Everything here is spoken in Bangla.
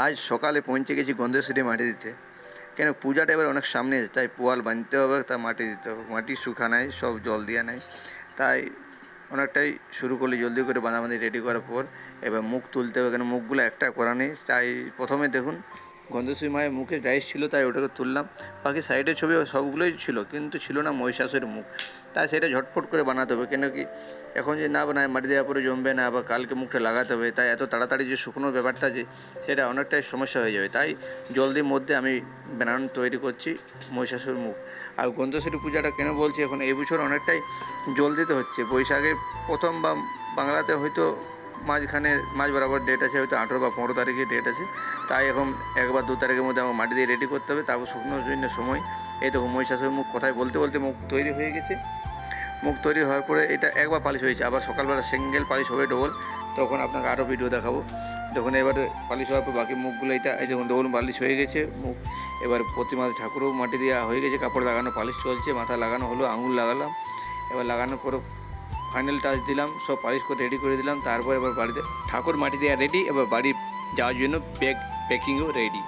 আজ সকালে পৌঁছে গেছি গন্ধেশ্বরী মাটি দিতে। কেন পূজাটা এবার অনেক সামনে আছে, তাই পোয়াল বাঁধতে হবে, তা মাটি দিতে হবে। মাটি শুকা নাই, সব জল দেওয়া নাই, তাই অনেকটাই শুরু করলে জলদি করে বাঁধাবাঁধি রেডি করার পর এবার মুখ তুলতে হবে। কেন মুখগুলো একটা করা নেই, তাই প্রথমে দেখুন গন্ধেশ্বরী মায়ের মুখে ডাইস ছিল, তাই ওটাকে তুললাম। বাকি সাইডের ছবি সবগুলোই ছিল, কিন্তু ছিল না মহিষাসুরের মুখ। তাই সেটা ঝটফট করে বানাতে হবে, কেন কি এখন যে না বানায় মাটি দেওয়ার পরে জমবে না, আবার কালকে মুখটা লাগাতে হবে। তাই এত তাড়াতাড়ি যে শুকনো ব্যাপারটা যে সেটা অনেকটাই সমস্যা হয়ে যাবে। তাই জলদির মধ্যে আমি বানানো তৈরি করছি মহিষাসুর মুখ। আর গন্ধেশ্বরী পূজাটা কেন বলছি, এখন এই বছর অনেকটাই জলদিতে হচ্ছে। বৈশাখের প্রথম বা বাংলাতে হয়তো মাঝখানে মাঝ বরাবর ডেট আছে, হয়তো 18 বা 15 তারিখে ডেট আছে। তাই এখন 1 বা 2 তারিখের মধ্যে আমার মাটি দিয়ে রেডি করতে হবে, তারপর শুকনোর জন্য সময়। এই দেখো মহিষাসুর মুখ কথায় বলতে বলতে মুখ তৈরি হয়ে গেছে। মুখ তৈরি হওয়ার পরে এটা একবার পালিশ হয়েছে, আবার সকালবেলা সিঙ্গেল পালিশ হবে ডবল, তখন আপনাকে আরও ভিডিও দেখাবো। দেখুন এবারে পালিশ হওয়ার পর বাকি মুখগুলো এটা এই দেখুন ডবল পালিশ হয়ে গেছে মুখ। এবার প্রতিমা ঠাকুরও মাটি দেওয়া হয়ে গেছে, কাপড় লাগানো পালিশ চলছে, মাথা লাগানো হলো, আঙুল লাগালাম। এবার লাগানোর পর ফাইনাল টাচ দিলাম, সব পালিশ করে রেডি করে দিলাম। তারপর এবার বাড়িতে ঠাকুর মাটি দেওয়া রেডি, এবার বাড়ি যাওয়ার জন্য প্যাকিংও রেডি।